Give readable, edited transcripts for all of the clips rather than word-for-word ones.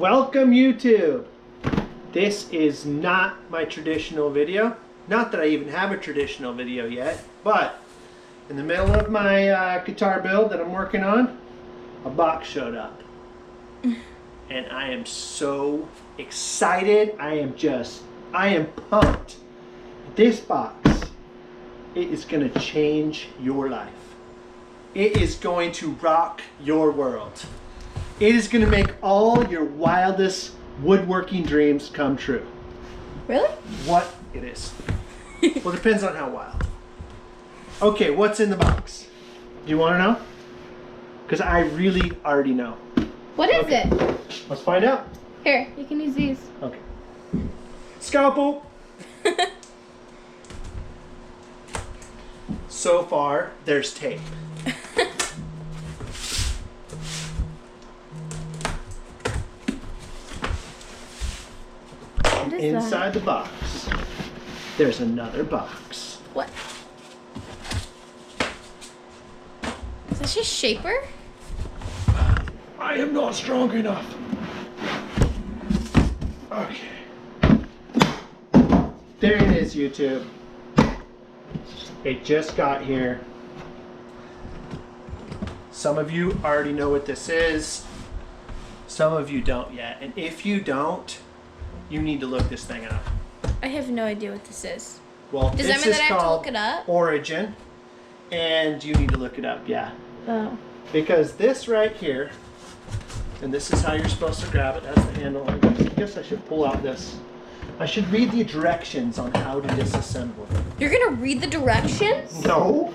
Welcome YouTube. This is not my traditional video. Not that I even have a traditional video yet, but in the middle of my guitar build that I'm working on, a box showed up. And I am so excited. I am pumped. This box, it is gonna change your life. It is going to rock your world. It is going to make all your wildest woodworking dreams come true. Really? What it is. Well, it depends on how wild. Okay, what's in the box? Do you want to know? Because I really already know. What is it? Let's find out. Here, you can use these. Okay. Scalpel. So far, there's tape. What is Inside the box, there's another box. What? Is this just shaper? I am not strong enough. Okay. There it is, YouTube. It just got here. Some of you already know what this is. Some of you don't yet. And if you don't, you need to look this thing up. I have no idea what this is. Well, Does this that mean is that I have to called look it up? Origin. And you need to look it up, yeah. Oh. Because this right here, and this is how you're supposed to grab it, that's the handle. I guess I should pull out this. I should read the directions on how to disassemble it. You're gonna read the directions? No.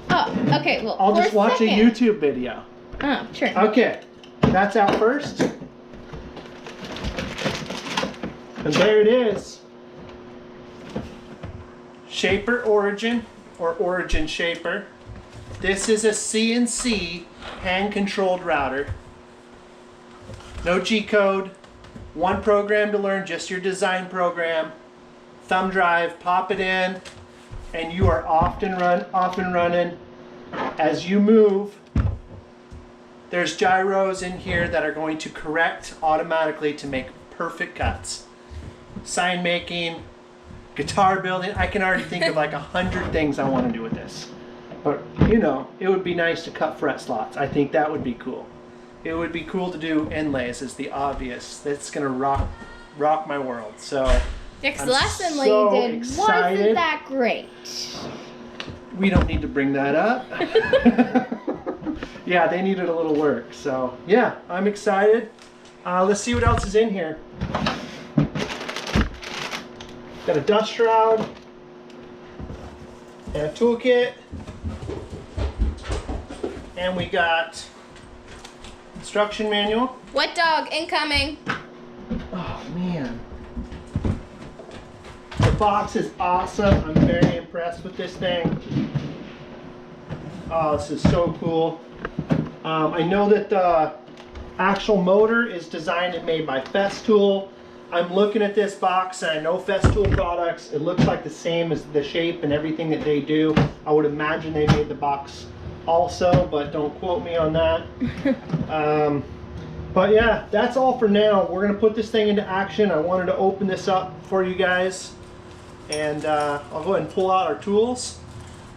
Oh, okay, well, I'll for just watch a second. YouTube video. Oh, sure. Okay, that's out first. And there it is. Shaper Origin, or Origin Shaper. This is a CNC hand-controlled router. No G-code. One program to learn, just your design program. Thumb drive, pop it in, and you are off and running. As you move, there's gyros in here that are going to correct automatically to make perfect cuts. Sign making, guitar building. I can already think of like 100 things I want to do with this. But you know, it would be nice to cut fret slots. I think that would be cool. It would be cool to do inlays is the obvious. That's gonna rock my world. So Yeah, 'cause I'm the last inlay so you did excited. wasn't that great. We don't need to bring that up. Yeah, they needed a little work. So yeah, I'm excited. Let's see what else is in here. Got a dust shroud and a toolkit. And we got instruction manual. Wet dog incoming. Oh man. The box is awesome. I'm very impressed with this thing. Oh, this is so cool. I know that the actual motor is designed and made by Festool. I'm looking at this box and I know Festool products. It looks like the same as the shape and everything that they do. I would imagine they made the box also, but don't quote me on that. But yeah, that's all for now. We're gonna put this thing into action. I wanted to open this up for you guys, and I'll go ahead and pull out our tools.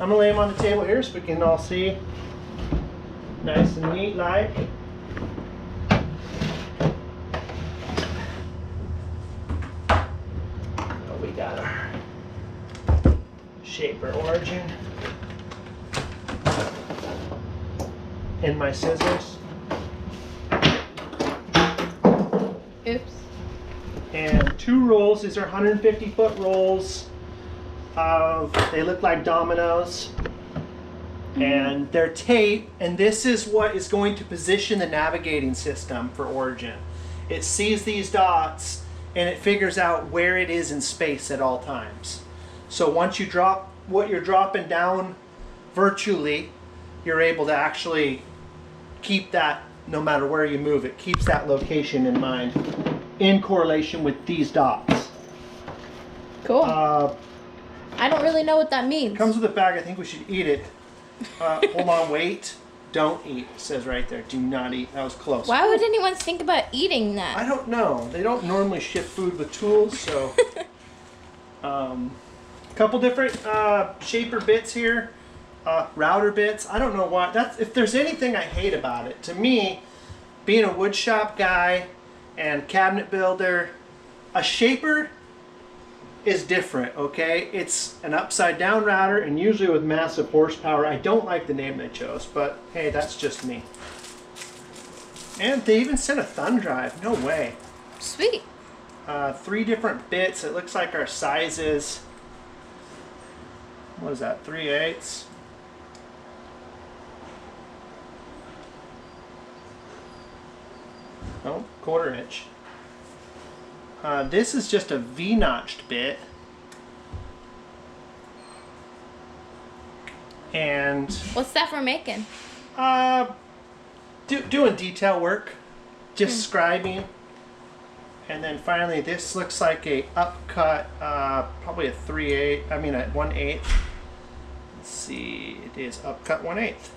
I'm gonna lay them on the table here so we can all see nice and neat like. We got our Shaper Origin and my scissors. Oops. And 2 rolls. These are 150-foot rolls. They look like dominoes. And they're tape, and this is what is going to position the navigating system for Origin. It sees these dots and it figures out where it is in space at all times. So once you drop what you're dropping down virtually, you're able to actually keep that no matter where you move. It keeps that location in mind in correlation with these dots. Cool. I don't really know what that means. Comes with a bag. I think we should eat it. Hold on, wait. Don't eat. It says right there. Do not eat. That was close. Why would anyone think about eating I that? don't know. They don't normally ship food with tools, so. Couple different shaper bits here. Router bits. I don't know why. That's if there's anything I hate about it. To me, being a wood shop guy and cabinet builder, a shaper is different, okay? It's an upside down router and usually with massive horsepower. I don't like the name they chose, but hey, that's just me. And they even sent a thumb drive. No way. Sweet. 3 different bits. It looks like our sizes. What is that? 3/8. Oh, 1/4 inch. This is just a V-notched bit. And What's that for making? doing detail work, just scribing. And then finally, this looks like a upcut, probably a 3/8. I mean a 1/8. Let's see, it is upcut 1/8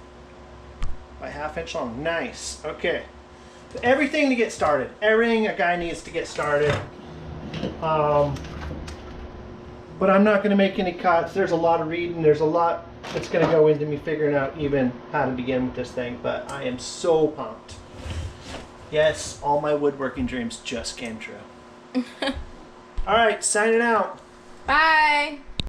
by 1/2 inch long. Nice. Okay. So everything to get started. Everything a guy needs to get started. But I'm not going to make any cuts. There's a lot of reading. There's a lot that's going to go into me figuring out even how to begin with this thing. But I am so pumped. Yes, all my woodworking dreams just came true. All right, signing out. Bye.